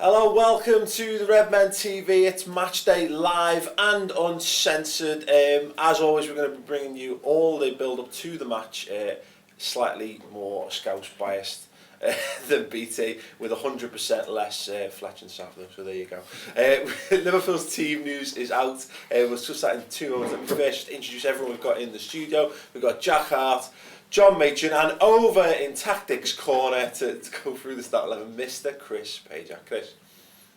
Hello, welcome to the Redmen TV. It's Matchday live and uncensored. As always, we're going to be bringing you all the build-up to the match, slightly more Scouse biased than BT, with 100% less Fletch and Saville. So there you go. Liverpool's team news is out. We'll just that in 2 moments. Let me first introduce everyone we've got in the studio. We've got Jack Hart, John Matron, and over in Tactics Corner to go through the start 11, Mr. Chris Page. Chris.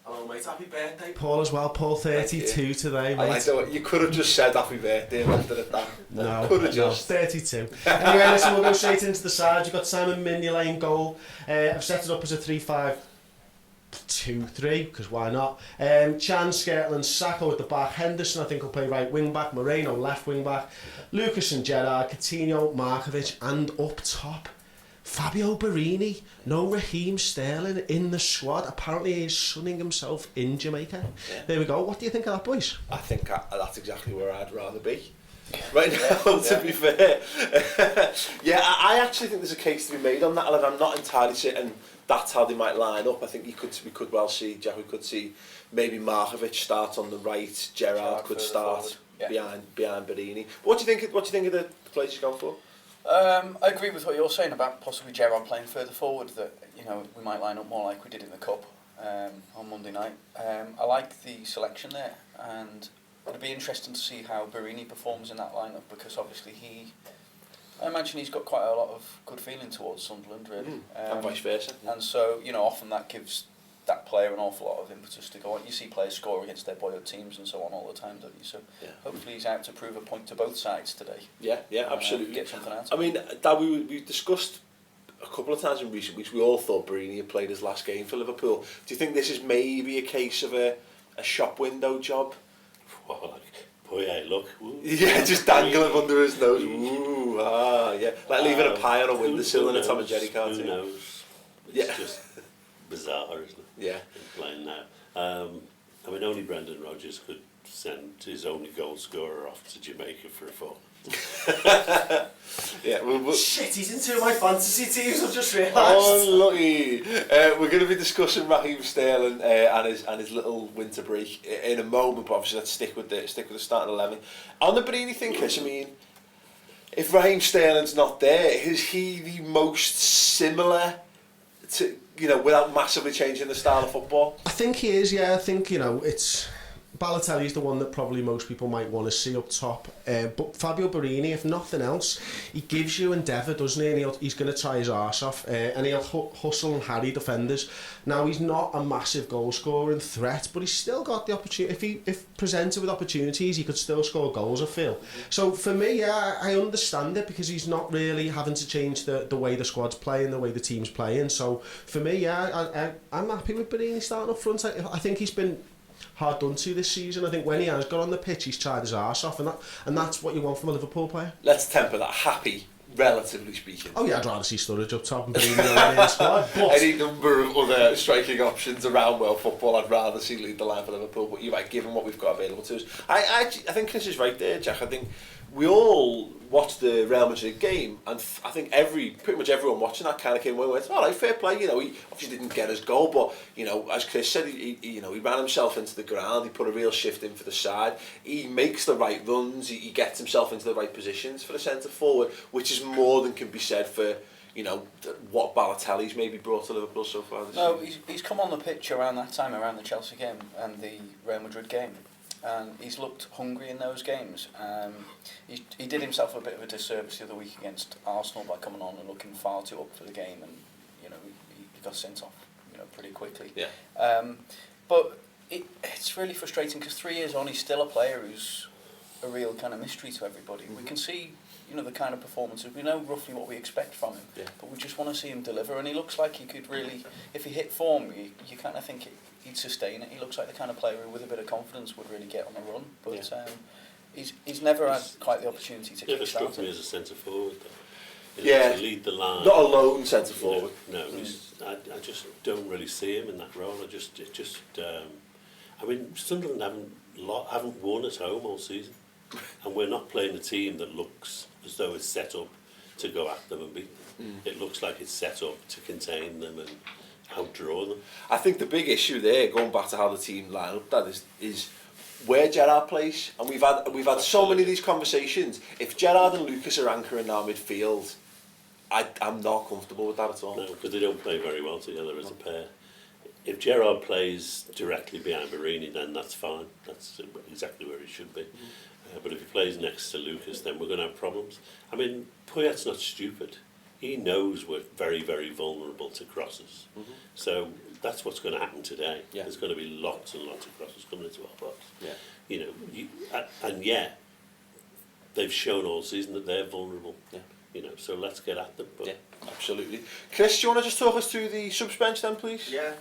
Hello mate, happy birthday Paul as well. Paul 32 today, mate. I know, you could have just said happy birthday and left it at that. No, could have just. 32. Anyway, listen, we'll go straight into the side. You've got Simon Mignolet in goal. I've set it up as a 3-5-2-3, because why not? Chan, Skirtland, Sacco at the back. Henderson, I think, will play right wing back. Moreno, left wing back. Lucas and Gerrard, Coutinho, Markovic, and up top, Fabio Borini. No Raheem Sterling in the squad. Apparently he's sunning himself in Jamaica. Yeah. There we go. What do you think of that, boys? I think that's exactly where I'd rather be right now, to be fair. Yeah, I actually think there's a case to be made on that. I'm not entirely certain that's how they might line up. I think we could well see, Jack, we could see maybe Markovic start on the right, Gerrard could start behind Borini. What do you think of the place you've gone for? I agree with what you're saying about possibly Gerrard playing further forward, that we might line up more like we did in the Cup on Monday night. I like the selection there, and it'll be interesting to see how Borini performs in that lineup, because obviously I imagine he's got quite a lot of good feeling towards Sunderland, really. And vice versa. And so, often that gives that player an awful lot of impetus to go on. You see players score against their boyhood teams and so on all the time, don't you? So hopefully he's out to prove a point to both sides today. Yeah, absolutely. Get something out. I mean, that we discussed a couple of times in recent weeks. We all thought Borini had played his last game for Liverpool. Do you think this is maybe a case of a shop window job? Well, look. Ooh. Yeah, just dangling under his nose. Ooh, yeah. Like leaving a pie on a windowsill in a Tom and Jerry cartoon. Who knows? It's just bizarre, isn't it? Yeah. Playing now. I mean, only Brendan Rodgers could send his only goal scorer off to Jamaica for a fall. Yeah, shit, he's in 2 of my fantasy teams, I've just realised. Unlucky. We're going to be discussing Raheem Sterling and his little winter break in a moment, but obviously let's stick with the starting 11. On the Borini thing, Chris, I mean, if Raheem Sterling's not there, is he the most similar to, without massively changing the style of football? I think he is, yeah. I think, it's Balotelli's the one that probably most people might want to see up top. But Fabio Borini, if nothing else, he gives you endeavour, doesn't he? And he's going to try his arse off, and he'll hustle and harry defenders. Now, he's not a massive goal scorer and threat, but he's still got the opportunity. If presented with opportunities, he could still score goals, I feel. So for me, yeah, I understand it, because he's not really having to change the way the squad's playing, the way the team's playing. So for me, yeah, I'm happy with Borini starting up front. I think he's been hard done to this season. I think when he has got on the pitch, he's tried his arse off, and that's what you want from a Liverpool player. Let's temper that happy, relatively speaking. Oh yeah, I'd rather see Sturridge up top and Borini in the squad. But any number of other striking options around world football, I'd rather see lead the line for Liverpool. But you're right, given what we've got available to us, I think Chris is right there, Jack. I think we all watched the Real Madrid game, and I think pretty much everyone watching that kind of came away with, all right, fair play. He obviously didn't get his goal, but as Chris said, he ran himself into the ground. He put a real shift in for the side. He makes the right runs. He gets himself into the right positions for the centre forward, which is more than can be said for what Balotelli's maybe brought to Liverpool so far this season. He's come on the pitch around that time, around the Chelsea game and the Real Madrid game. And he's looked hungry in those games. He did himself a bit of a disservice the other week against Arsenal by coming on and looking far too up for the game, and he got sent off pretty quickly. Yeah. But it's really frustrating, because 3 years on, he's still a player who's a real kind of mystery to everybody. Mm-hmm. We can see the kind of performances. We know roughly what we expect from him, but we just want to see him deliver. And he looks like he could really, if he hit form, you kind of think he'd sustain it. He looks like the kind of player who, with a bit of confidence, would really get on the run. But he's never had quite the opportunity to never kick struck start me as a centre forward, though. To lead the line. Not a lone centre forward. No, I just don't really see him in that role. I mean, Sunderland haven't won at home all season, and we're not playing a team that looks as though it's set up to go at them and beat them. It looks like it's set up to contain them and outdraw them. I think the big issue there, going back to how the team line up, that is where Gerrard plays, and we've had so many of these conversations. If Gerrard and Lucas are anchoring our midfield, I'm not comfortable with that at all. No, because they don't play very well together as a pair. If Gerrard plays directly behind Borini, then that's fine. That's exactly where he should be. But if he plays next to Lucas, then we're going to have problems. I mean, Poyet's not stupid. He knows we're very, very vulnerable to crosses. So that's what's going to happen today. Yeah. There's going to be lots and lots of crosses coming into our box. Yeah. You know, and they've shown all season that they're vulnerable. Yeah. You know, so let's get at them. But Yeah, absolutely. Chris, do you want to just talk us through the subs bench then, please? Yeah.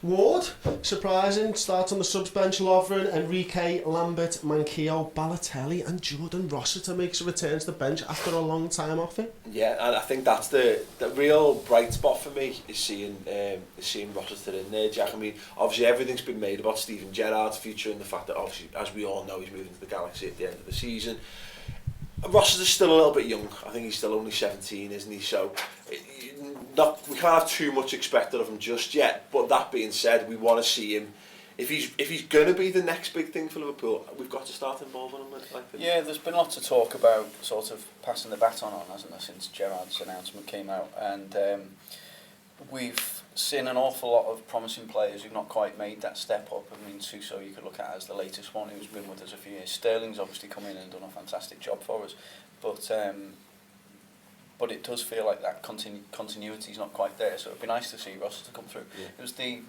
Ward, surprising, starts on the subs bench. Lovren, Enrique, Lambert, Manquillo, Balotelli and Jordan Rossiter makes a return to the bench after a long time off it. Yeah, and I think that's the real bright spot for me is seeing Rossiter in there, Jack. I mean, obviously everything's been made about Steven Gerrard's future and the fact that obviously, as we all know, he's moving to the Galaxy at the end of the season. Rossiter's still a little bit young. I think he's still only 17, isn't he? So we can't have too much expected of him just yet. But that being said, we want to see him. If he's going to be the next big thing for Liverpool, we've got to start involving him. Yeah, there's been lots of talk about sort of passing the baton on, hasn't there, since Gerrard's announcement came out, and we've seen an awful lot of promising players who've not quite made that step up. I mean, Suso you could look at as the latest one who's been with us a few years. Sterling's obviously come in and done a fantastic job for us, but it does feel like that continuity is not quite there. So it'd be nice to see Rossiter come through. Yeah. It was the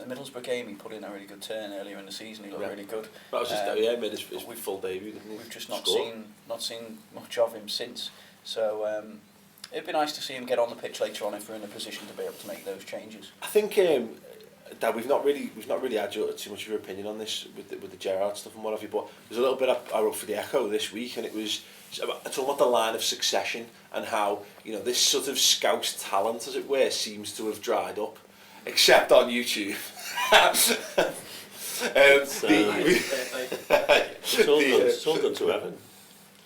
Middlesbrough game he put in a really good turn earlier in the season. He looked really good. That was made his full debut, didn't he? We've just not seen much of him since. So it'd be nice to see him get on the pitch later on if we're in a position to be able to make those changes. I think that we've not really had too much of your opinion on this with the Gerrard stuff and what have you. But there's a little bit I wrote for the Echo this week, and it's talking about the line of succession and how, you know, this sort of Scouse talent, as it were, seems to have dried up, except on YouTube. It's all gone to heaven.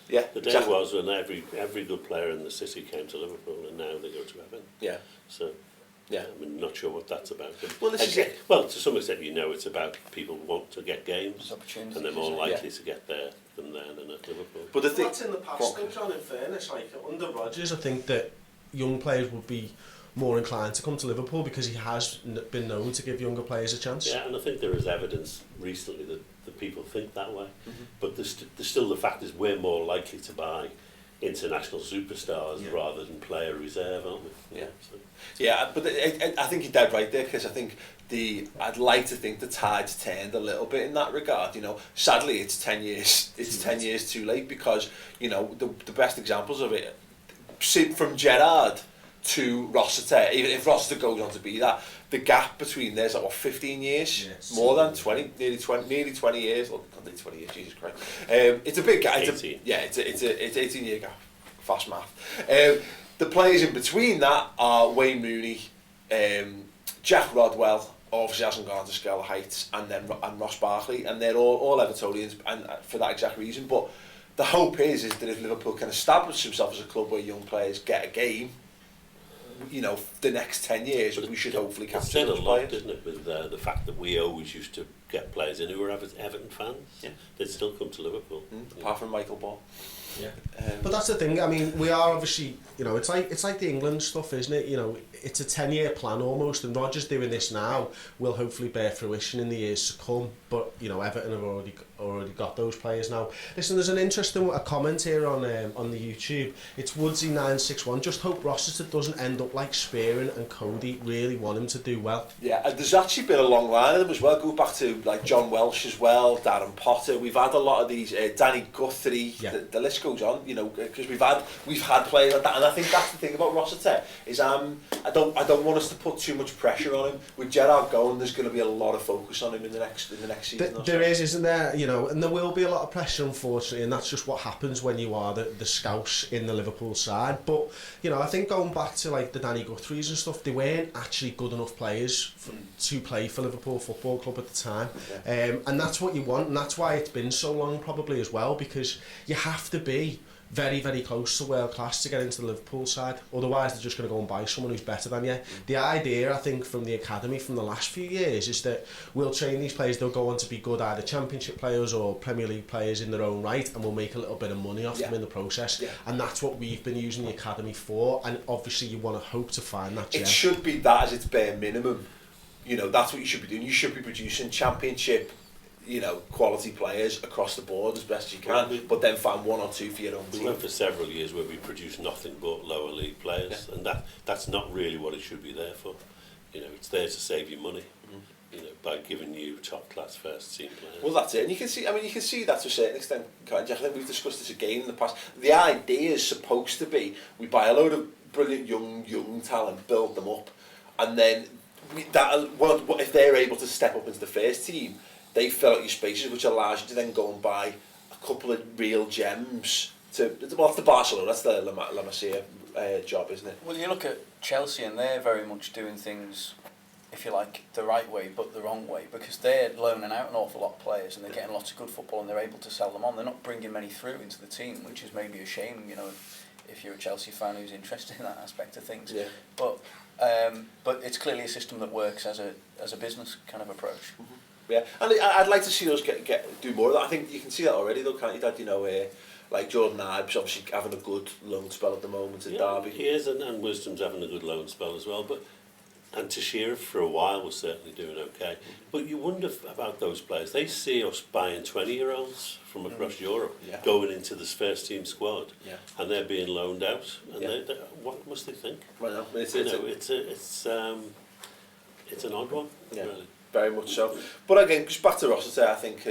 Yeah, the day was when every good player in the city came to Liverpool, and now they go to heaven. Yeah. So, yeah, I'm not sure what that's about. Well, well, to some extent, you know, it's about people who want to get games, and they're more likely to get there than at Liverpool. But that's in the past, though, John. In fairness, like under Rodgers, I think that young players would be more inclined to come to Liverpool because he has been known to give younger players a chance. Yeah, and I think there is evidence recently that people think that way. But there's still the fact is we're more likely to buy international superstars rather than player reserve, aren't we? Yeah. So. Yeah, but I think you're dead right there, because I think I'd like to think the tide's turned a little bit in that regard. You know, sadly it's 10 years. It's 10 years too late, because you know the best examples of it, from Gerrard to Rossiter, even if Rossiter goes on to be that, the gap between there's like 15 years, more than 20, nearly 20 years. Well, not nearly 20 years, Jesus Christ. It's a big gap. It's 18-year gap. Fast math. The players in between that are Wayne Mooney, Jack Rodwell, obviously hasn't gone to scale of heights, and Ross Barkley, and they're all Evertonians, and for that exact reason. But the hope is that if Liverpool can establish himself as a club where young players get a game, you know, the next 10 years, we should hopefully capture those players. Isn't it, with the fact that we always used to get players in who were Everton fans? Yeah. They'd still come to Liverpool. Apart from Michael Ball. Yeah. But that's the thing. I mean, we are obviously, you know, it's like the England stuff, isn't it? You know, it's a 10-year plan almost, and Rodgers doing this now will hopefully bear fruition in the years to come. But you know, Everton have already got those players now. Listen, there's an interesting comment here on the YouTube. It's Woodsy961. Just hope Rossiter doesn't end up like Spearing and Cody. Really want him to do well. Yeah, and there's actually been a long line of them as well. Go back to like John Welsh as well, Darren Potter. We've had a lot of these. Danny Guthrie. Yeah. The list goes on. You know, because we've had players like that, and I think that's the thing about Rossiter is I don't want us to put too much pressure on him. With Gerrard going, there's going to be a lot of focus on him in the next season. There is, isn't there? You know, and there will be a lot of pressure, unfortunately, and that's just what happens when you are the Scouse in the Liverpool side. But you know, I think going back to like the Danny Guthries and stuff, they weren't actually good enough players to play for Liverpool Football Club at the time, and that's what you want, and that's why it's been so long probably as well, because you have to be very, very close to world class to get into the Liverpool side. Otherwise, they're just going to go and buy someone who's better than you. The idea, I think, from the academy from the last few years is that we'll train these players, they'll go on to be good either Championship players or Premier League players in their own right, and we'll make a little bit of money off them in the process. And that's what we've been using the academy for, and obviously you want to hope to find that gem. It should be that as its bare minimum. You know, that's what you should be doing. You should be producing Championship, you know, quality players across the board as best you can, but then find one or two for your own team. We went for several years where we produced nothing but lower league players, and that's not really what it should be there for. You know, it's there to save you money, you know, by giving you top class first team players. Well, that's it. And you can see, I mean, you can see that to a certain extent, can't you? I think we've discussed this again in the past. The idea is supposed to be, we buy a load of brilliant young talent, build them up, and then if they're able to step up into the first team, they fill out your spaces, which allows you to then go and buy a couple of real gems. Well, that's the Barcelona, that's the La Masia job, isn't it? Well, you look at Chelsea and they're very much doing things, if you like, the right way but the wrong way, because they're loaning out an awful lot of players and they're getting lots of good football and they're able to sell them on. They're not bringing many through into the team, which is maybe a shame, you know, if you're a Chelsea fan who's interested in that aspect of things. Yeah. But it's clearly a system that works as a business kind of approach. Mm-hmm. Yeah, and I'd like to see us do more of that. I think you can see that already, though, can't you, Dad? You know, like Jordan Ibbs obviously having a good loan spell at the moment at Derby. He is, and Wisdom's having a good loan spell as well. And Teixeira for a while was certainly doing okay. But you wonder about those players. They see us buying 20-year-olds from across Europe going into this first team squad, and they're being loaned out. And what must they think? Well, no, it's an odd one, really. Very much so. But again, just back to Rossiter, I think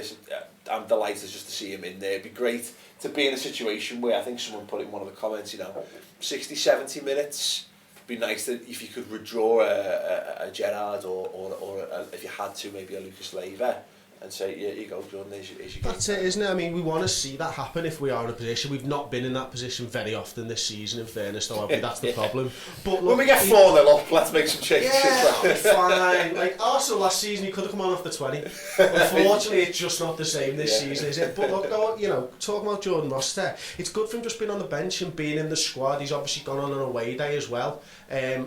I'm delighted just to see him in there. It'd be great to be in a situation where, I think someone put it in one of the comments, you know, 60, 70 minutes. It'd be nice that if you could redraw a Gerrard or if you had to, maybe a Lucas Leiva, and say, yeah, here you go, Jordan, here's your game. That's it, isn't it? I mean, we want to see that happen if we are in a position. We've not been in that position very often this season, in fairness, though, that's the problem. But look, when we get 4-0 up, let's make some changes. Yeah, fine. Like Arsenal last season, he could have come on off the 20. Unfortunately, it's just not the same this season, is it? But look, you know, talking about Jordan Rossiter, it's good for him just being on the bench and being in the squad. He's obviously gone on an away day as well.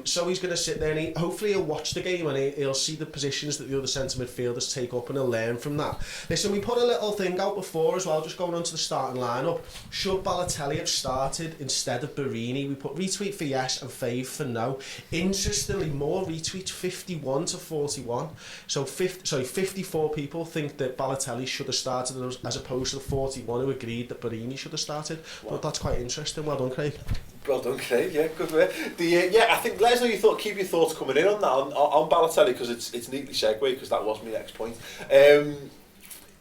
So he's going to sit there and hopefully he'll watch the game and he'll see the positions that the other centre midfielders take up and he'll learn from that. Listen, we put a little thing out before as well, just going on to the starting lineup. Should Balotelli have started instead of Borini? We put retweet for yes and fave for no. Interestingly, more retweets, 51 to 41. So 54 people think that Balotelli should have started as opposed to the 41 who agreed that Borini should have started. But that's quite interesting. Well done, Craig. Well done, Craig. Yeah, good work. I think let us know keep your thoughts coming in on that on Balotelli, because it's neatly segued, because that was my next point.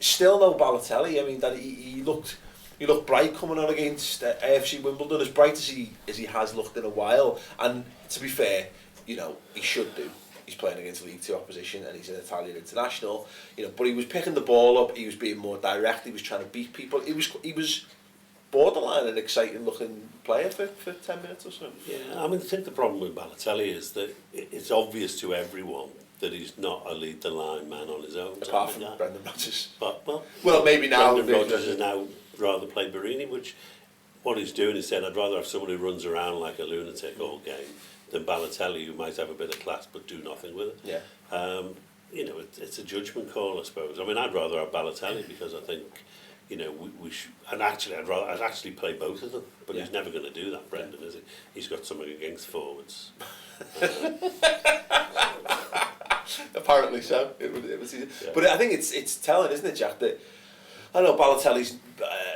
Still no Balotelli. I mean, that he looked bright coming on against A.F.C. Wimbledon, as bright as he has looked in a while. And to be fair, you know, he should do. He's playing against League 2 opposition and he's an Italian international. You know, but he was picking the ball up. He was being more direct. He was trying to beat people. He was borderline an exciting looking player for 10 minutes or so. Yeah, I mean, I think the problem with Balotelli is that it's obvious to everyone that he's not a lead the line man on his own. Apart from Brendan Rodgers. But well, maybe now. Brendan Rodgers is now rather play Borini, which what he's doing is saying, I'd rather have someone who runs around like a lunatic all game than Balotelli, who might have a bid of class but do nothing with it. Yeah. You know, it's a judgment call, I suppose. I mean, I'd rather have Balotelli because I think, you know, we should, and actually I'd actually play both of them, but he's never going to do that, Brendan, is he? He's got something against forwards. Apparently so. It was easy. Yeah. But I think it's telling, isn't it, Jack, that I know Balotelli's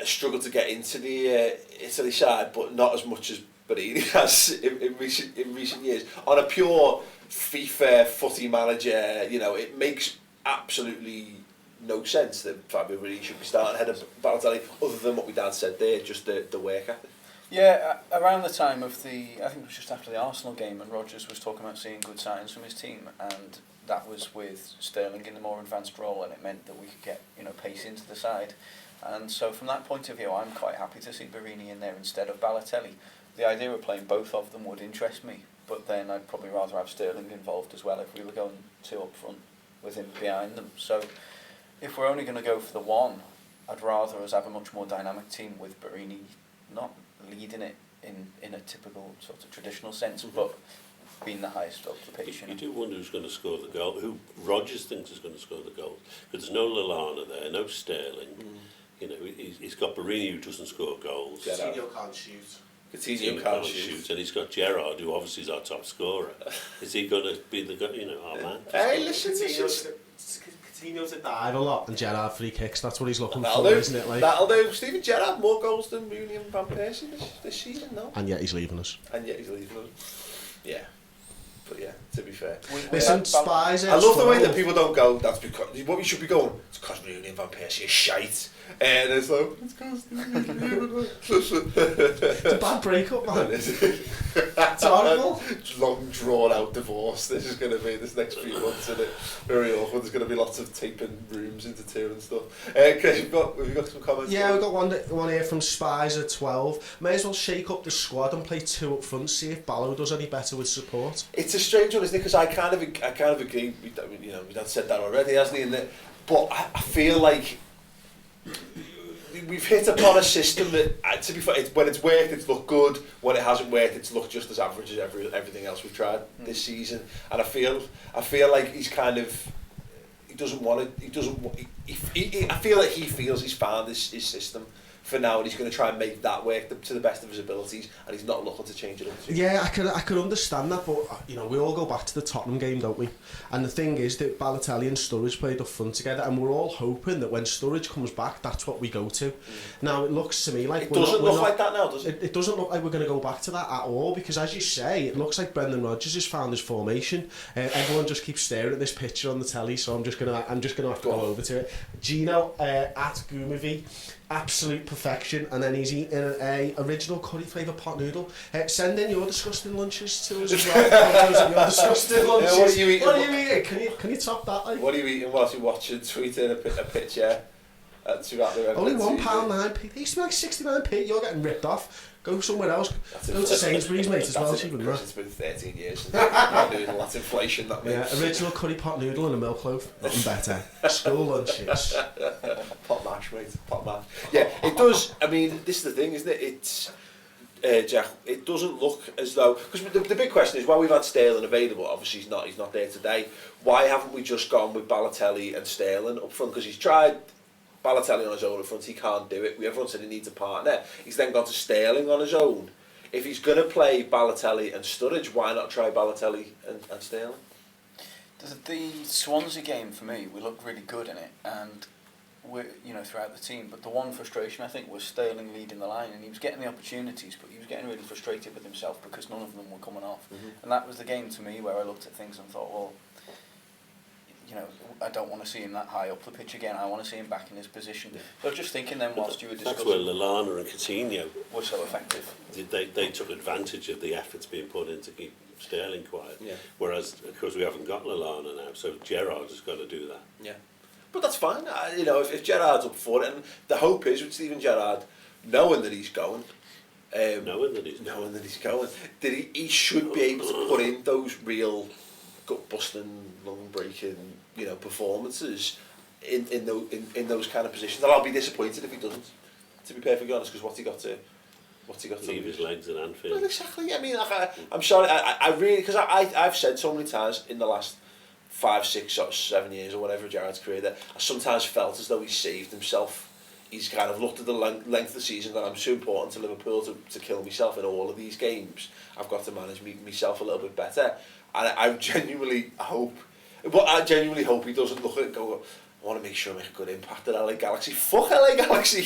struggled to get into the Italy side, but not as much as Borini has in recent years. On a pure FIFA footy manager, you know, it makes absolutely no sense that Fabio Borini should be starting ahead of Balotelli, other than what my dad said there, just the work ethic. Yeah, around the time of I think it was just after the Arsenal game, and Rodgers was talking about seeing good signs from his team, and that was with Sterling in the more advanced role, and it meant that we could get, you know, pace into the side. And so from that point of view, I'm quite happy to see Borini in there instead of Balotelli. The idea of playing both of them would interest me, but then I'd probably rather have Sterling involved as well if we were going two up front with him behind them. So if we're only going to go for the one, I'd rather us have a much more dynamic team with Borini not leading it in a typical sort of traditional sense, but being the highest up the pitch. You do wonder who's going to score the goal, who Rodgers thinks is going to score the goal. Because there's no Lallana there, no Sterling. You know, he's got Borini who doesn't score goals. Coutinho can't shoot. Coutinho can't shoot. And he's got Gerrard, who obviously is our top scorer. Is he going to be our man? Hey, listen, Coutinho to dive a lot and Gerrard free kicks. That's what he's looking that'll for, do. isn't it? Like, That'll do. Steven Gerrard more goals than Rooney and Van Persie this season, no? and yet he's leaving us. Yeah. But yeah, to be fair. Listen, Spies. I love the way that people don't go, that's because, what we should be going, it's because Rooney and Van Persie are shite. And it's like, it's because It's a bad breakup, man. It's horrible. Long drawn out divorce. This is going to be this next few months, isn't it? Very awful. There's going to be lots of taping rooms into two and stuff. Chris, have you got some comments? Yeah, we've got one here from Spies at 12. May as well shake up the squad and play two up front, see if Ballo does any better with support. It's a strange one, isn't it? Because I kind of agree. My dad said that already, hasn't he? But I feel like we've hit upon a system that, to be fair, when it's worked, it's looked good. When it hasn't worked, it's looked just as average as everything else we've tried this season. And I feel like he's kind of, he doesn't want to. I feel like he feels he's found his system for now, and he's going to try and make that work to the best of his abilities, and he's not looking to change it up. Yeah, I could understand that, but we all go back to the Tottenham game, don't we? And the thing is that Balotelli and Sturridge played up front together, and we're all hoping that when Sturridge comes back, that's what we go to. Now it looks to me like it doesn't look like that now, does it? It doesn't look like we're going to go back to that at all, because as you say, it looks like Brendan Rodgers has found his formation. Everyone just keeps staring at this picture on the telly, so I'm just gonna have to go over to it. Gino at Gumavi. Absolute perfection, and then he's eating a original curry flavour pot noodle. Send in your disgusting lunches to us as well. Your disgusting lunches. Yeah, what are you eating? What are you eating? Can you top that? Like? What are you eating whilst you're watching? Tweeting a picture at the only £1.09. They used to be like 69p. You're getting ripped off. Go somewhere else. Go to Sainsbury's, mate, as well. It's even that. It's been 13 years since that's inflation, that means. Yeah, original curry pot noodle and a milk loaf. Nothing better. School lunches. Pot mash, mate. Pot mash. Yeah, it does. I mean, this is the thing, isn't it? It's Jack. It doesn't look as though, because the big question is, while we've had Sterling available, obviously he's not there today. Why haven't we just gone with Balotelli and Sterling up front? Because he's tried Balotelli on his own up front, he can't do it. Everyone said he needs a partner. He's then gone to Sterling on his own. If he's going to play Balotelli and Sturridge, why not try Balotelli and Sterling? The Swansea game, for me, we looked really good in it, and we're, throughout the team. But the one frustration, I think, was Sterling leading the line, and he was getting the opportunities, but he was getting really frustrated with himself because none of them were coming off. And that was the game, to me, where I looked at things and thought, well, I don't want to see him that high up the pitch again. I want to see him back in his position. So I was just thinking then, whilst you were discussing... That's where Lallana and Coutinho were so effective. They took advantage of the efforts being put in to keep Sterling quiet. Yeah. Whereas, of course, we haven't got Lallana now, so Gerrard has got to do that. Yeah. But that's fine. If Gerrard's up for it, and the hope is with Steven Gerrard, knowing that he's going... knowing that he's going, that he should be able to put in those real gut-busting, lung-breaking, performances in those kind of positions. And I'll be disappointed if he doesn't, to be perfectly honest, because what's he got to leave his legs at Anfield? Well, exactly. I mean, I'm sorry. I really, because I've said so many times in the last 5, 6, or 7 years or whatever Gerrard's career that I sometimes felt as though he saved himself. He's kind of looked at the length of the season that I'm so important to Liverpool to kill myself in all of these games. I've got to manage myself a little bit better. And I genuinely hope he doesn't look at it and go, I want to make sure I make a good impact at LA Galaxy. Fuck LA Galaxy.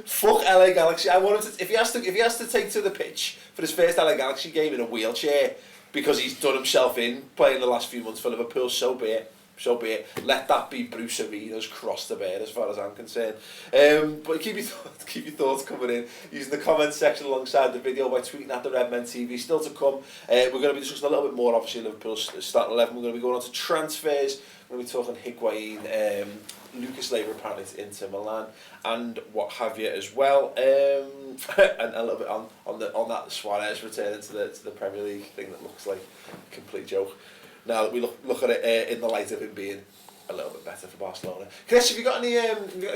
Fuck LA Galaxy. I want him to, if he has to take to the pitch for his first LA Galaxy game in a wheelchair because he's done himself in playing the last few months for Liverpool, so be it. Let that be Bruce Arena's cross to bear as far as I'm concerned. But keep your thoughts coming in using the comment section alongside the video by tweeting at the Redmen TV. Still to come, we're going to be discussing a little bit more, obviously, Liverpool's starting 11. We're going to be going on to transfers. We're going to be talking Higuain, Lucas Leiva apparently to Inter Milan, and what have you as well. And a little bit on that Suarez returning to the Premier League thing that looks like a complete joke. Now that we look at it in the light of him being a little bit better for Barcelona. Chris, have you got any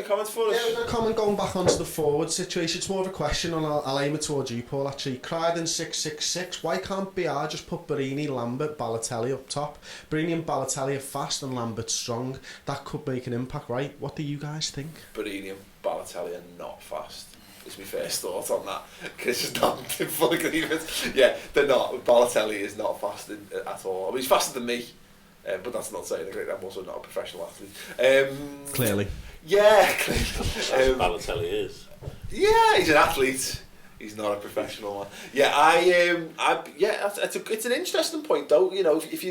comments for us? Yeah, we've got a comment going back onto the forward situation. It's more of a question, and I'll aim it towards you, Paul, actually. Crichton 666. Why can't BR just put Borini, Lambert, Balotelli up top? Borini and Balotelli are fast and Lambert strong. That could make an impact, right? What do you guys think? Borini and Balotelli are not fast. Is my first thought on that. Chris is not in full agreement. Yeah, they're not. Balotelli is not fast at all. I mean, he's faster than me. But that's not saying I'm also not a professional athlete. Clearly. Yeah, clearly. Balotelli is. Yeah, he's an athlete. He's not a professional one. Yeah, it's an interesting point though. You know, if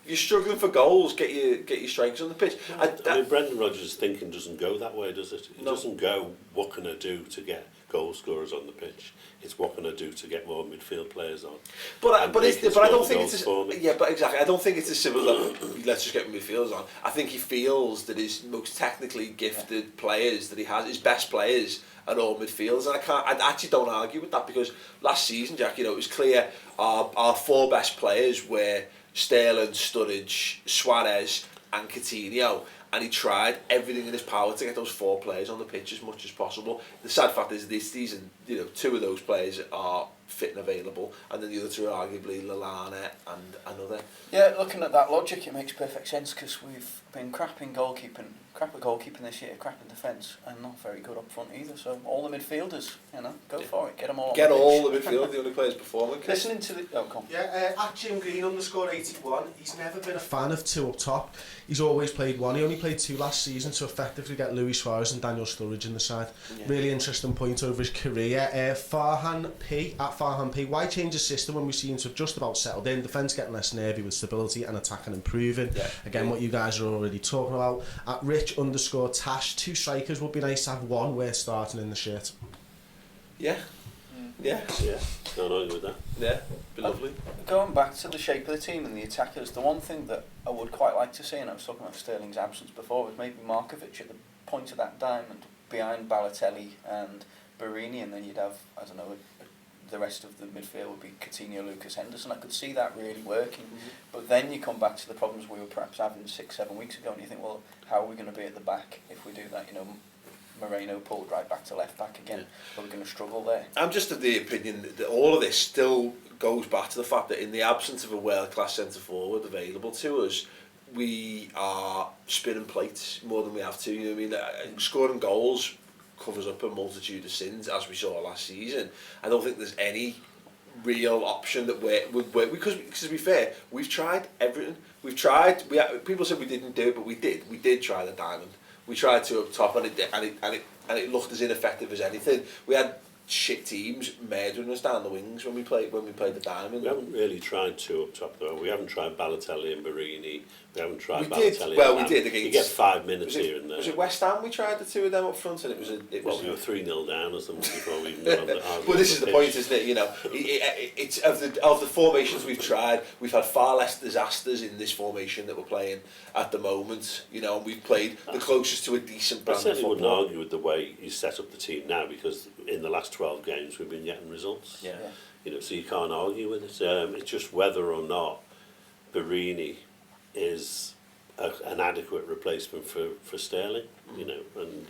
you're struggling for goals, get your strikers on the pitch. I mean, Brendan Rodgers' thinking doesn't go that way, does it? It doesn't go, what can I do to get goal scorers on the pitch? It's what can I do to get more midfield players on. But I don't think it's exactly. I don't think it's as simple as let's just get midfielders on. I think he feels that his most technically gifted players that he has, his best players, are all midfielders, and I actually don't argue with that, because last season, Jack, you know, it was clear our four best players were Sterling, Sturridge, Suarez, and Coutinho. And he tried everything in his power to get those four players on the pitch as much as possible. The sad fact is this season, you know, two of those players are fit and available, and then the other two are arguably Lallana and another. Yeah, looking at that logic, it makes perfect sense, because we've been crap at goalkeeping this year, crap in defence, and not very good up front either. So all the midfielders, you know, go for it, get them all. Get all the midfield, the only players performing. Listening to the come. Yeah, at Jim Green _81. He's never been a fan of two up top. He's always played one. He only played two last season to effectively get Luis Suarez and Daniel Sturridge in the side. Yeah. Really interesting point over his career. Farhan P. Why change the system when we seem to have just about settled in? Defence getting less nervy with stability and attacking improving. Yeah. Again, what you guys are already talking about. At Rich _Tash, two strikers would be nice to have one worth starting in the shirt. Yeah. Yeah. Yeah. Don't argue with that. Yeah. Be lovely. Going back to the shape of the team and the attackers, the one thing that I would quite like to see, and I was talking about Sterling's absence before, was maybe Markovic at the point of that diamond behind Balotelli and Borini, and then you'd have, I don't know, the rest of the midfield would be Coutinho, Lucas, Henderson. I could see that really working. But then you come back to the problems we were perhaps having 6-7 weeks ago, and you think, well, how are we going to be at the back if we do that? You know, Moreno pulled right back to left back again. Are we going to struggle there? I'm just of the opinion that all of this still goes back to the fact that in the absence of a world-class centre forward available to us, we are spinning plates more than we have to. You know what I mean? Scoring goals covers up a multitude of sins, as we saw last season. I don't think there's any real option that would work, because to be fair, we've tried everything. People said we didn't do it, but we did. We did try the diamond. We tried two up top, and it looked as ineffective as anything. We had shit teams murdering us down the wings when we played the diamond. We haven't really tried two up top though. We haven't tried Balotelli and Borini. We haven't tried we Balotelli. Did. Well, we did against. You get 5 minutes here and there. Was it West Ham? We tried the two of them up front, and it was. We were 3-0 down or something before we even got on the. Well, this is the point, isn't it? You know, it's of the formations we've tried. We've had far less disasters in this formation that we're playing at the moment. You know, and we've played the closest to a decent brand of football. I certainly wouldn't argue with the way you set up the team now, because in the last 12 games we've been getting results. Yeah. You know, so you can't argue with it. It's just whether or not Borini is an adequate replacement for Sterling. You know, and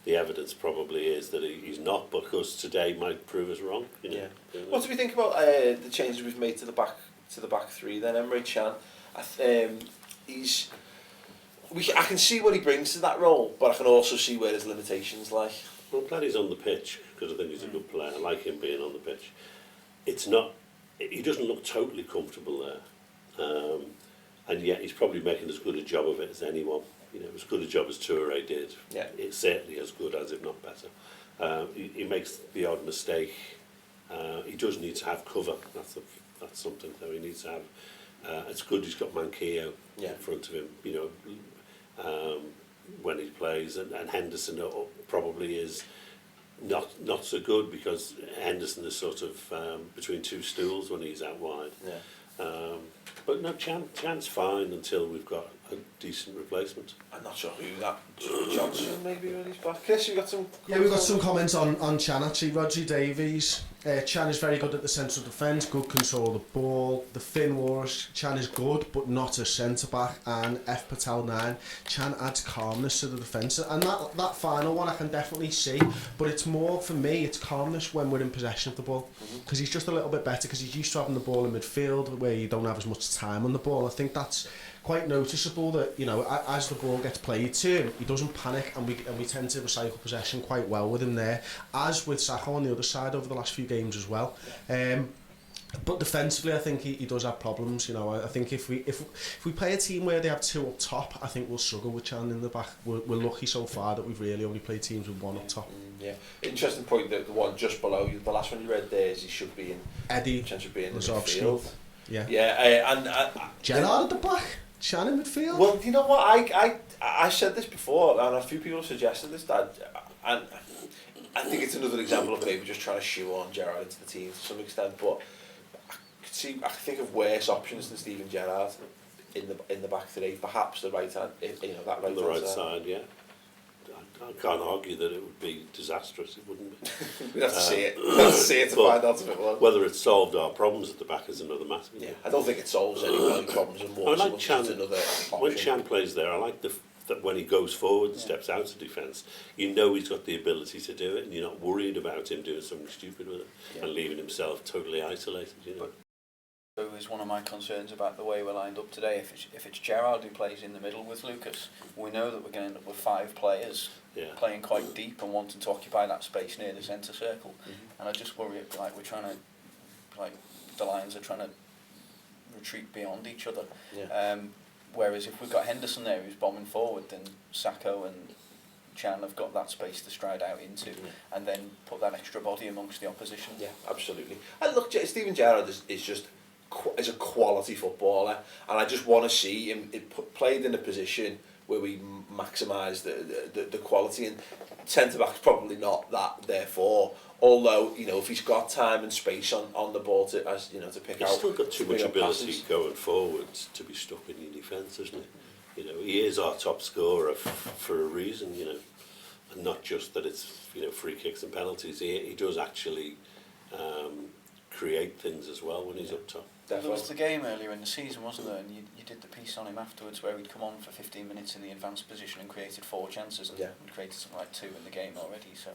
the evidence probably is that he's not, because today might prove us wrong. You know? Yeah. What do we think about the changes we've made to the back three then? Emre Can, I can see what he brings to that role, but I can also see where his limitations lie. Well, I'm glad he's on the pitch, because I think he's a good player. I like him being on the pitch. He doesn't look totally comfortable there, and yet he's probably making as good a job of it as anyone. You know, as good a job as Toure did. Yeah. It's certainly as good as, if not better. He makes the odd mistake. He does need to have cover. That's something though. He needs to have. It's good he's got Manquillo in front of him. You know, when he plays, and Henderson probably is not so good, because Henderson is sort of between two stools when he's out wide. Yeah. But no, Chan's fine until we've got a decent replacement. I'm not sure who that. Johnson maybe when he's back. Chris, you got some. Yeah, we've got some comments on Chan actually. Rodri Davies. Chan is very good at the central defence, good control of the ball. The Finn Wars, Chan is good but not a centre back. And F Patel 9, Chan adds calmness to the defence. And that final one I can definitely see, but it's more for me, it's calmness when we're in possession of the ball. Because he's just a little bit better because he's used to having the ball in midfield where you don't have as much time on the ball. I think that's quite noticeable that, you know, as the ball gets played to him, he doesn't panic, and we tend to recycle possession quite well with him there, as with Sakho on the other side over the last few games as well. But defensively, I think he does have problems. You know, I think if we play a team where they have two up top, I think we'll struggle with Chan in the back. We're lucky so far that we've really only played teams with one up top. Yeah, interesting point. That the one just below you, the last one you read there, is he should be in. Eddie should be in the Lazowski. midfield. Yeah. Yeah, and Gerrard at the back, Chan in midfield. Well, you know what? I said this before, and a few people suggested this. That, and I think it's another example of maybe just trying to shoehorn Gerrard into the team to some extent. But I think of worse options than Steven Gerrard in the back three. Perhaps the right hand, you know, that right. On the right side, yeah. I can't argue that it would be disastrous. It wouldn't be. We'd have to see it. We'd have to see it to find out if it was. Whether it solved our problems at the back is another matter. Yeah, I don't think it solves any problems and more. I like Chan. Another option. When Chan plays there, I like that when he goes forward and steps out of defence, you know he's got the ability to do it, and you're not worried about him doing something stupid with it and leaving himself totally isolated. You know. So is one of my concerns about the way we're lined up today. If it's Gerrard who plays in the middle with Lucas, we know that we're going to end up with 5 players playing quite deep and wanting to occupy that space near the centre circle. And I just worry like we're trying to, like the Lions are trying to retreat beyond each other. Whereas if we've got Henderson there who's bombing forward, then Sakho and Chan have got that space to stride out into and then put that extra body amongst the opposition. Yeah, absolutely. And look, Steven Gerrard is just is a quality footballer, and I just want to see him played in a position where we maximise the quality, and centre back's probably not that, therefore, although, you know, if he's got time and space on the ball to, as you know, to pick out. He's still got too much ability going forwards to be stuck in your defence, isn't he? You know, he is our top scorer for a reason, you know, and not just that it's, you know, free kicks and penalties. He does actually create things as well when he's up top. There was the game earlier in the season, wasn't there? And you did the piece on him afterwards where he'd come on for 15 minutes in the advanced position and created 4 chances, and we'd created something like 2 in the game already. So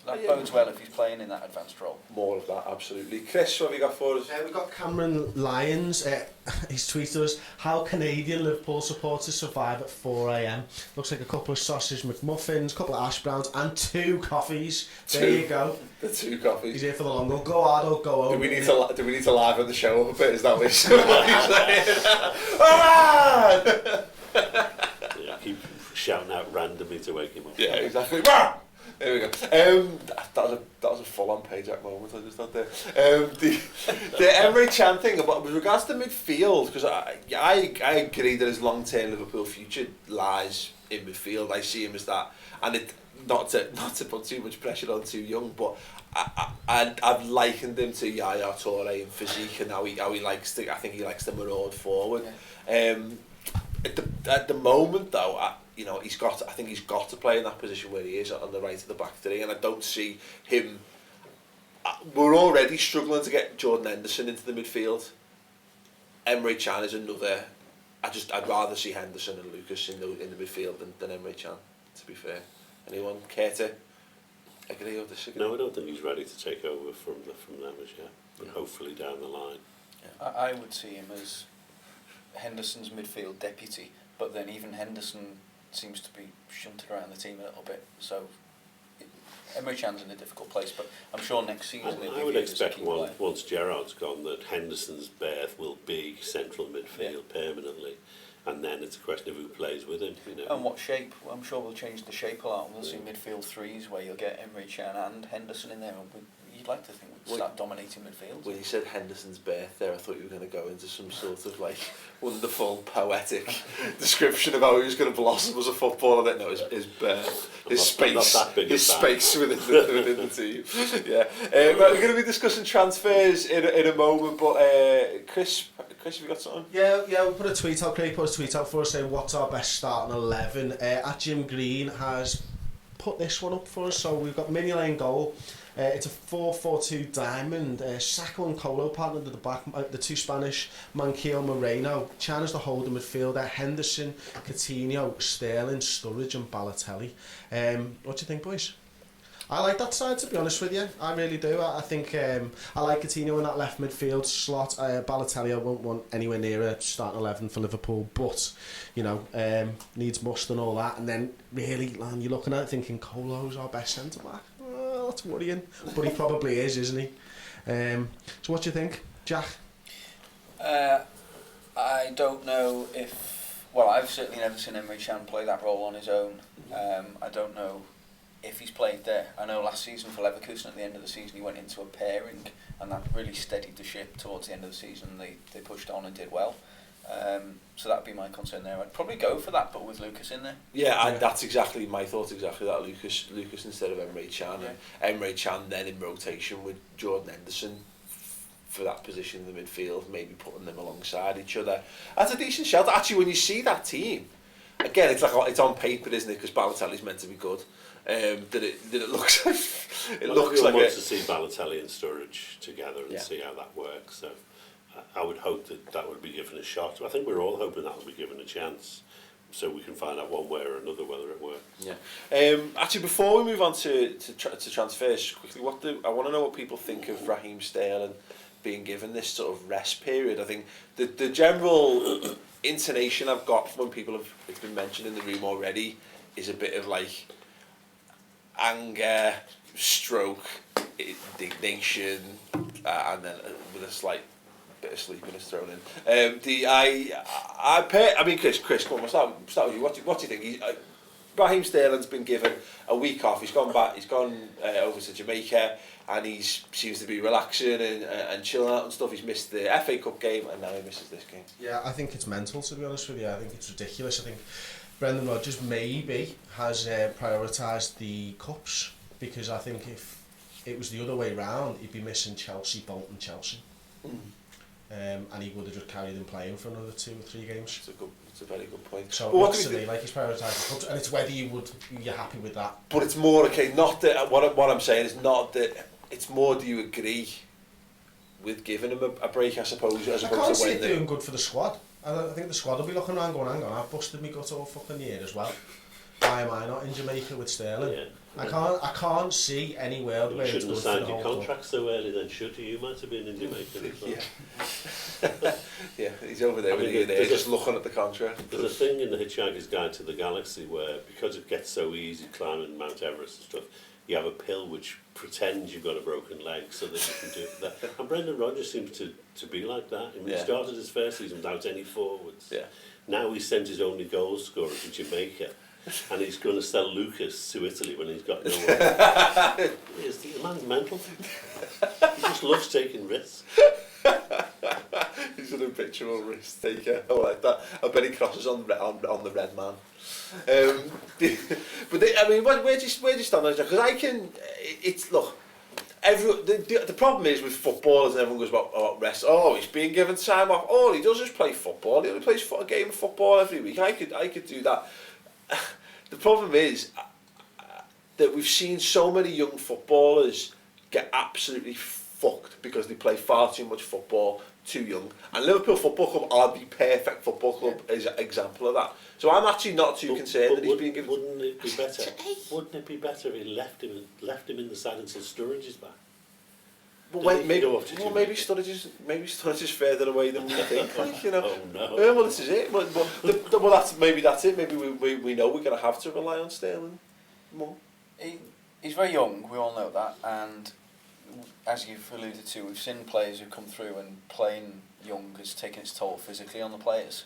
that bodes well if he's playing in that advanced role. More of that, absolutely. Chris, what have you got for us? We've got Cameron Lyons. He's tweeted us, how Canadian Liverpool supporters survive at 4 a.m. Looks like a couple of sausage McMuffins, a couple of hash browns and 2 coffees. There you go. The 2 coffees. He's here for the long goal. Go hard or go home. Do we need to liven the show up a bit? Is that what you're saying? Keep shouting out randomly to wake him up. Yeah, exactly. There we go. That was a full-on Payjack moment I just had there. The Emre Can thing, about with regards to midfield, because I agree that his long-term Liverpool future lies in midfield. I see him as that, and it not to put too much pressure on too young, but I've likened him to Yaya Toure in physique and how he likes to. I think he likes to maraud forward. At the moment, though, you know, I think he's got to play in that position where he is on the right of the back 3, and I don't see him. We're already struggling to get Jordan Henderson into the midfield. Emre Can is another. I'd rather see Henderson and Lucas in the midfield than Emre Can. To be fair, anyone care to agree or disagree? No, I don't think he's ready to take over from them as yet, but hopefully down the line. Yeah. I would see him as Henderson's midfield deputy, but then even Henderson seems to be shunted around the team a little bit, so Emre Can's in a difficult place, but I'm sure next season I would expect once Gerrard's gone that Henderson's berth will be central midfield permanently, and then it's a question of who plays with him. You know. And what shape? I'm sure we'll change the shape a lot. We'll see midfield 3s where you'll get Emre Can and Henderson in there, and you'd like to think we'd start dominating midfield. When you said Henderson's birth there, I thought you were going to go into some sort of like wonderful poetic description of how he was going to blossom as a footballer. I don't know his birth, his space within the team. Yeah, we're going to be discussing transfers in a moment, but Chris Chris, have you got something? Yeah, we put a tweet out, Craig put a tweet out for us saying what's our best starting 11. At Jim Green has put this one up for us, so we've got Mignolet in goal. It's a 4-4-2 diamond. Sacco and Colo partnered at the back, the two Spanish, Manquillo, Moreno. Chana's the holding midfielder, Henderson, Coutinho, Sterling, Sturridge and Balotelli. What do you think, boys? I like that side, to be honest with you. I really do. I think I like Coutinho in that left midfield slot. Balotelli I won't want anywhere near a starting 11 for Liverpool, but you know, needs must and all that. And then really, man, you're looking at it thinking Colo's our best centre back. Oh, that's worrying, but he probably is, isn't he? So what do you think, Jack? I don't know if. Well, I've certainly never seen Emre Can play that role on his own. I don't know if he's played there. I know last season for Leverkusen at the end of the season he went into a pairing and that really steadied the ship towards the end of the season. They pushed on and did well. So that'd be my concern there. I'd probably go for that, but with Lucas in there. Yeah, that's exactly my thoughts. Exactly that. Lucas instead of Emre Can, and Emre Can then in rotation with Jordan Henderson for that position in the midfield, maybe putting them alongside each other. That's a decent shout. Actually, when you see that team, again, it's like it's on paper, isn't it? Because Balotelli's meant to be good. That it looks like looks like wants to see Balotelli and Sturridge together and see how that works. So I would hope that would be given a shot. I think we're all hoping that will be given a chance, so we can find out one way or another whether it works. Yeah. Actually, before we move on to transfers quickly, I want to know what people think of Raheem Sterling being given this sort of rest period. I think the general intonation I've got from when people it's been mentioned in the room already is a bit of like anger, stroke, indignation, and then with a slight bit of sleepiness thrown in. I mean, Chris, come on, we'll start with you. What do you think? Raheem Sterling's been given a week off. He's gone back. He's gone over to Jamaica, and he seems to be relaxing and chilling out and stuff. He's missed the FA Cup game, and now he misses this game. Yeah, I think it's mental, to be honest with you. I think it's ridiculous. I think Brendan Rodgers maybe has prioritised the cups, because I think if it was the other way round, he'd be missing Chelsea, Bolton, Chelsea. And he would have just carried him playing for another 2 or 3 games. It's a very good point. So well, to me, like he's prioritised the cups, and it's whether you're happy with that. But it's more not that what I'm saying is not that. It's more, do you agree with giving him a break? I suppose as opposed to when I can't see it doing good for the squad. I think the squad will be looking around going, hang on, I've busted me gut all fucking year as well. Why am I not in Jamaica with Sterling? I can't see any world where it's good for the whole club. You shouldn't have signed your contract so early then, should you? You might have been in Jamaica as well. Yeah, he's over there with Ian there, just looking at the contract. There's a thing in the Hitchhiker's Guide to the Galaxy where, because it gets so easy climbing Mount Everest and stuff, you have a pill which pretends you've got a broken leg so that you can do that. And Brendan Rodgers seems to be like that. I mean, he started his first season without any forwards. Yeah. Now he sent his only goal scorer to Jamaica, and he's going to sell Lucas to Italy when he's got no one. The man's mental. He just loves taking risks. He's an habitual risk taker. I like that. I bet he crosses on the Redmen. But I mean, where do you stand on it? Because look. The problem is with footballers, and everyone goes about rest. Oh, he's being given time off. All he does is play football. He only plays a game of football every week. I could do that. The problem is that we've seen so many young footballers get absolutely fucked because they play far too much football too young. And Liverpool Football Club are the perfect football club as an example of that. So I'm actually not too concerned that he's being given. Wouldn't it be better? Wouldn't it be better if he left him in the side until Sturridge is back? But maybe Sturridge is further away than we think. Like, you know. Oh no. Yeah, well, this is it. Well, that's it. Maybe we know we're going to have to rely on Sterling more. He's very young. We all know that, and as you've alluded to, we've seen players who come through and playing young has taken its toll physically on the players.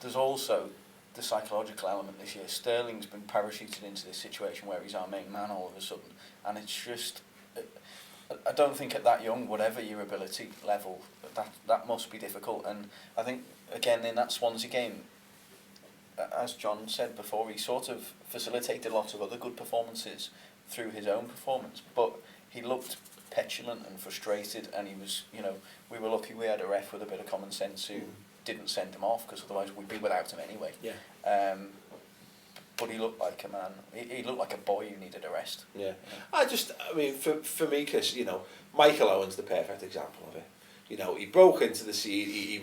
There's also the psychological element this year. Sterling's been parachuted into this situation where he's our main man all of a sudden, and it's just, I don't think at that young, whatever your ability level, that must be difficult. And I think, again, in that Swansea game, as John said before, he sort of facilitated lots of other good performances through his own performance, but he looked petulant and frustrated, and he was, you know, we were lucky we had a ref with a bit of common sense who didn't send him off, because otherwise we'd be without him anyway. Yeah. But he looked like a man. He looked like a boy who needed a rest. Yeah. I mean, for me, Chris, you know, Michael Owen's the perfect example of it. You know, he broke into the scene.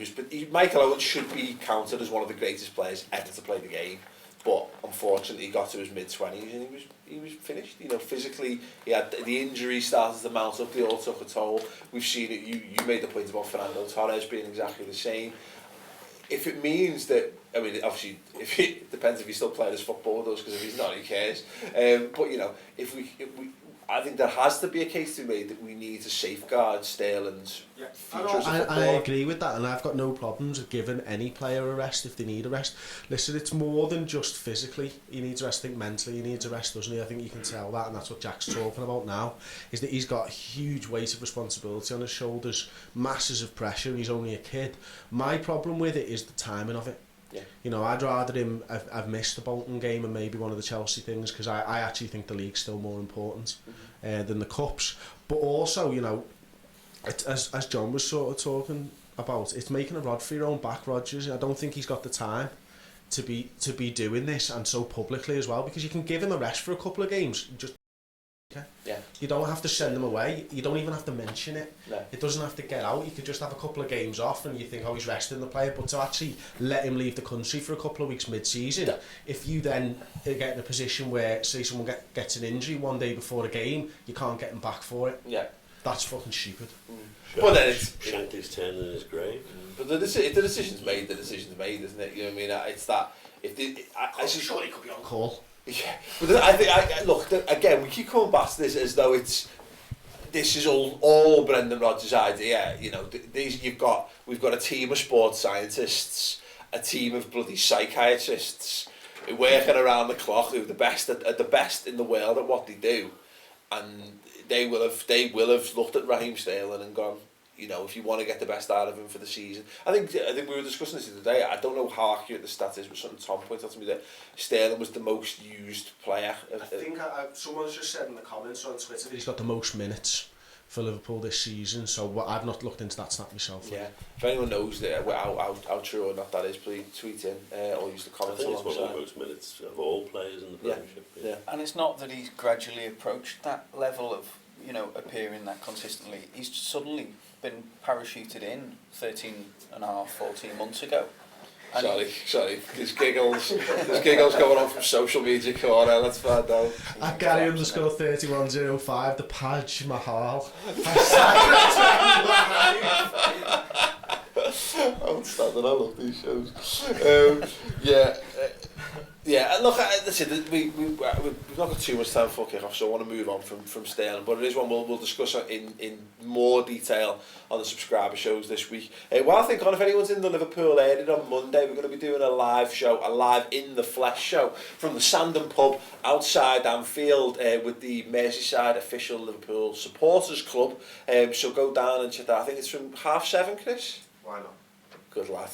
Michael Owen should be counted as one of the greatest players ever to play the game. But unfortunately, he got to his mid-20s and he was finished. You know, physically, he had the injuries started to mount up. They all took a toll. We've seen it. You made the point about Fernando Torres being exactly the same. If it means that, I mean, obviously, it depends if he's still playing his football with us, because if he's not, who cares? But you know, if we, I think there has to be a case to be made that we need to safeguard Sterling's future as a footballer. I agree with that, and I've got no problems with giving any player a rest if they need a rest. Listen, it's more than just physically he needs a rest. I think mentally he needs a rest, doesn't he? I think you can tell that, and that's what Jack's talking about now, is that he's got a huge weight of responsibility on his shoulders, masses of pressure. He's only a kid. My problem with it is the timing of it. Yeah. You know, I'd rather him have missed the Bolton game and maybe one of the Chelsea things, because I actually think the league's still more important than the cups. But also, you know, as John was sort of talking about, it's making a rod for your own back, Rodgers. I don't think he's got the time to be doing this, and so publicly as well, because you can give him a rest for a couple of games. Just yeah. You don't have to send them away. You don't even have to mention it. No. It doesn't have to get out. You could just have a couple of games off and you think, oh, he's resting the player. But to actually let him leave the country for a couple of weeks mid-season, if you then get in a position where, say, someone gets an injury one day before a game, you can't get him back for it. Yeah. That's fucking stupid. But then it's... Shankly's turning in his grave. But if the decision's made, the decision's made, isn't it? You know what I mean? It's that... I surely could be on call. Yeah, but I think look again. We keep coming back to this as though this is all Brendan Rodgers' idea. You know, we've got a team of sports scientists, a team of bloody psychiatrists working around the clock, who are the best at the best in the world at what they do, and they will have looked at Raheem Sterling and gone, you know, if you want to get the best out of him for the season. I think we were discussing this the other day. I don't know how accurate the stat is, but something Tom pointed out to me that Sterling was the most used player. I think someone's just said in the comments on Twitter that he's got the most minutes for Liverpool this season, so I've not looked into that stat myself. Yeah, if anyone knows that, how true or not that is, please tweet in or use the comments. I think it's one of the most minutes of all players in the Premiership. Yeah. And it's not that he's gradually approached that level of, you know, appearing that consistently. He's suddenly been parachuted in 14 months ago. And Sorry, there's giggles going on from social media corner, let's find out. At Gary _3105, the Taj Mahal. Outstanding, I love these shows. Yeah, look, listen, we've not got too much time for kick-off, so I want to move on from Sterling, but it is one we'll discuss in more detail on the subscriber shows this week. While I think on, if anyone's in the Liverpool area on Monday, we're going to be doing a live in the flesh show from the Sandon pub outside Anfield with the Merseyside official Liverpool supporters club. So go down and check that. I think it's from 7:30, Chris? Why not? Good lad.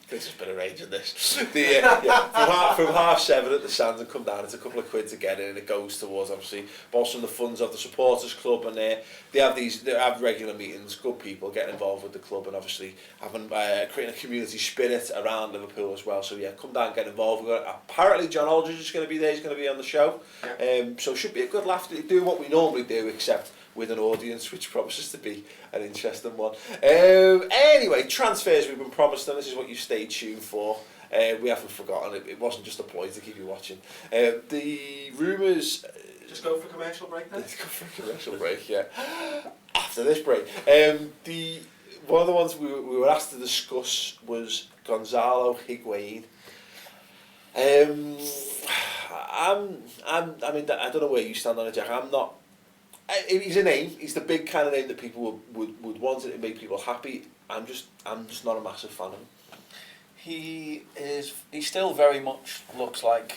Chris has been arranging this. From 7:30 at the Sands and come down, it's a couple of quid to get in, and it goes towards obviously bolstering the funds of the supporters club, and they have regular meetings, good people getting involved with the club, and obviously having creating a community spirit around Liverpool as well. So yeah, come down, get involved. Apparently John Aldridge is going to be there. He's going to be on the show. So it should be a good laugh. Do what we normally do, except with an audience, which promises to be an interesting one. Anyway, transfers we've been promised, and this is what you stay tuned for. We haven't forgotten. It wasn't just a ploy to keep you watching. The rumours... Just go for a commercial break then? Let's go for a commercial break, yeah. After this break. One of the ones we were asked to discuss was Gonzalo Higuain. I mean, I don't know where you stand on it, Jack. I'm not... He's a name. He's the big kind of name that people would want it to make people happy. I'm just not a massive fan of him. He still very much looks like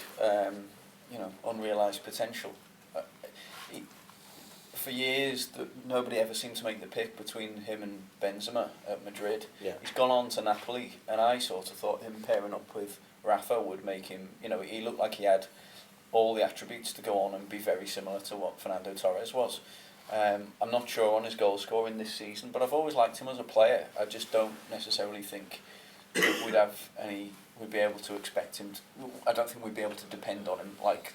unrealised potential. For years, nobody ever seemed to make the pick between him and Benzema at Madrid. Yeah. He's gone on to Napoli, and I sort of thought him pairing up with Rafa would make him. You know, he looked like he had all the attributes to go on and be very similar to what Fernando Torres was. I'm not sure on his goal scoring this season, but I've always liked him as a player. I just don't necessarily think that we'd be able to expect him I don't think we'd be able to depend on him like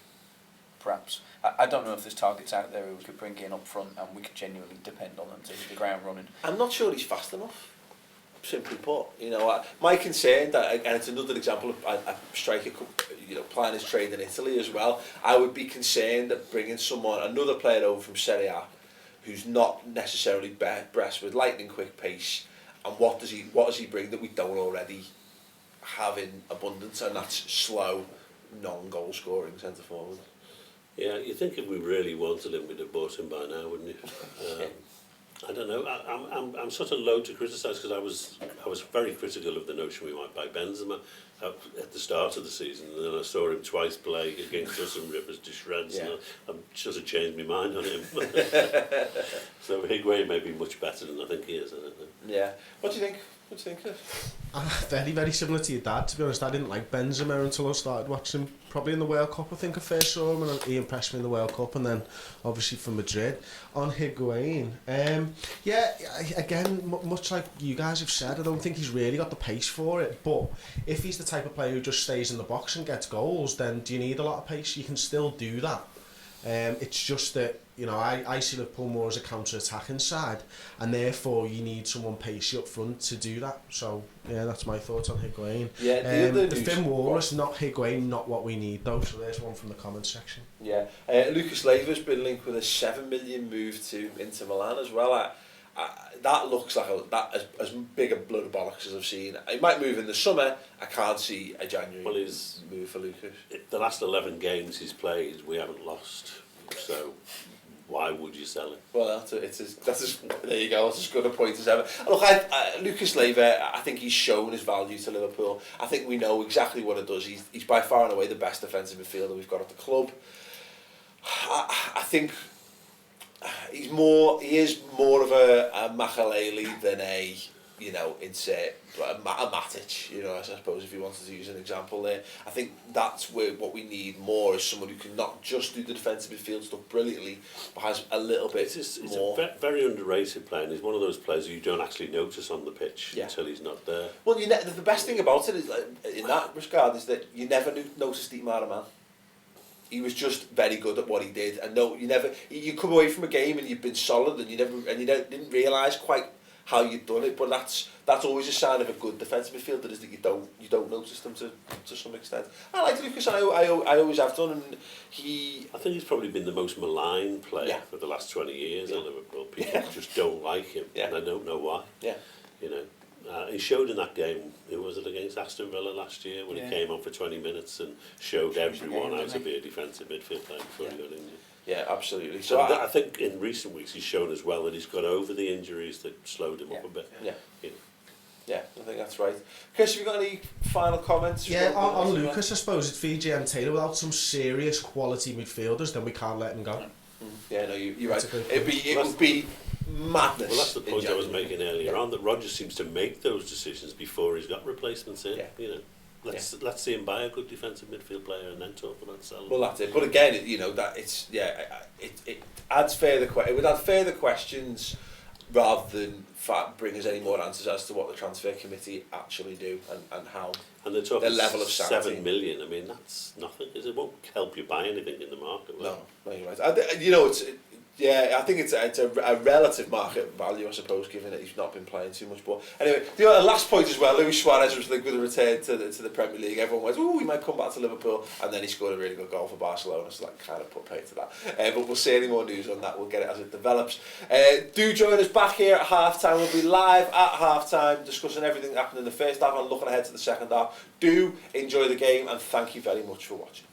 perhaps. I don't know if there's targets out there who we could bring in up front and we could genuinely depend on them to hit the ground running. I'm not sure he's fast enough, simply put. You know, my concern, and it's another example of a striker, you know, playing his trade in Italy as well. I would be concerned that bringing another player over from Serie A, who's not necessarily blessed with lightning quick pace, and what does he bring that we don't already have in abundance, and that's slow, non-goal scoring centre forward. Yeah, you think if we really wanted him, we'd have bought him by now, wouldn't you? I don't know. I'm sort of low to criticise because I was very critical of the notion we might buy Benzema at the start of the season, and then I saw him twice play against us and rip us to shreds, and I sort of changed my mind on him. So Higuain may be much better than I think he is. I don't know. Yeah. What do you think? What do you think, Chris? Very, very similar to your dad, to be honest. I didn't like Benzema until I started watching him, probably in the World Cup. I think I first saw him, and he impressed me in the World Cup, and then obviously for Madrid. On Higuain, again, much like you guys have said, I don't think he's really got the pace for it, but if he's the type of player who just stays in the box and gets goals, then do you need a lot of pace? You can still do that. It's just that, you know, I see Liverpool more as a counter-attacking side, and therefore you need someone pacey up front to do that. So yeah, that's my thoughts on Higuain. Yeah, the Finn Wallace, not Higuain, not what we need though. So there's one from the comments section. Yeah, Lucas Leiva's been linked with a 7 million move to Inter Milan as well. That looks like as big a blood of bollocks as I've seen. He might move in the summer. I can't see a January move for Lucas. The last 11 games he's played, we haven't lost. So why would you sell him? Well, there you go. That's as good a point as ever. Look, Lucas Leiva, I think he's shown his value to Liverpool. I think we know exactly what it does. He's by far and away the best defensive midfielder we've got at the club. I think he is more of a Makaleli than a Matic, you know, I suppose, if you wanted to use an example there. I think that's what we need more, is someone who can not just do the defensive midfield stuff brilliantly, but has a little bit more. It's a very underrated player, and he's one of those players who you don't actually notice on the pitch until he's not there. Well, the best thing about it is, in that regard, is that you never noticed Dietmar man. He was just very good at what he did, and you come away from a game and you've been solid, and you didn't realise quite how you'd done it. But that's always a sign of a good defensive midfielder, is that you don't notice them to some extent. I like Lucas. I always have done, and I think he's probably been the most maligned player for the last 20 years at Liverpool. People just don't like him, and I don't know why. Yeah, you know. He showed in that game, who was it, against Aston Villa last year, when he came on for 20 minutes and showed everyone how to be a defensive midfield player before he got injured. Yeah, absolutely. So I think in recent weeks he's shown as well that he's got over the injuries that slowed him up a bit. Yeah. You know. Yeah, I think that's right. Chris, have you got any final comments? Yeah, on Lucas, I suppose it's Fiji and Taylor. Without some serious quality midfielders, then we can't let him go. Yeah, no, you're right. It would be madness. Well, that's the point I was making earlier on, that Rodgers seems to make those decisions before he's got replacements in. You know, let's see him buy a good defensive midfield player and then talk about selling. Well, that's it. But again, you know, that it adds further. It would add further questions rather than bring us any more answers as to what the transfer committee actually do and how. And they're talking the level of sanity. 7 million. I mean, that's nothing. It won't help you buy anything in the market. No, you're right. You know, I think it's a relative market value, I suppose, given that he's not been playing too much. But anyway, the last point as well, Luis Suarez was with a return to the Premier League. Everyone went, he might come back to Liverpool, and then he scored a really good goal for Barcelona, so that kind of put paid to that. But we'll see any more news on that. We'll get it as it develops. Do join us back here at half-time. We'll be live at half-time discussing everything that happened in the first half and looking ahead to the second half. Do enjoy the game, and thank you very much for watching.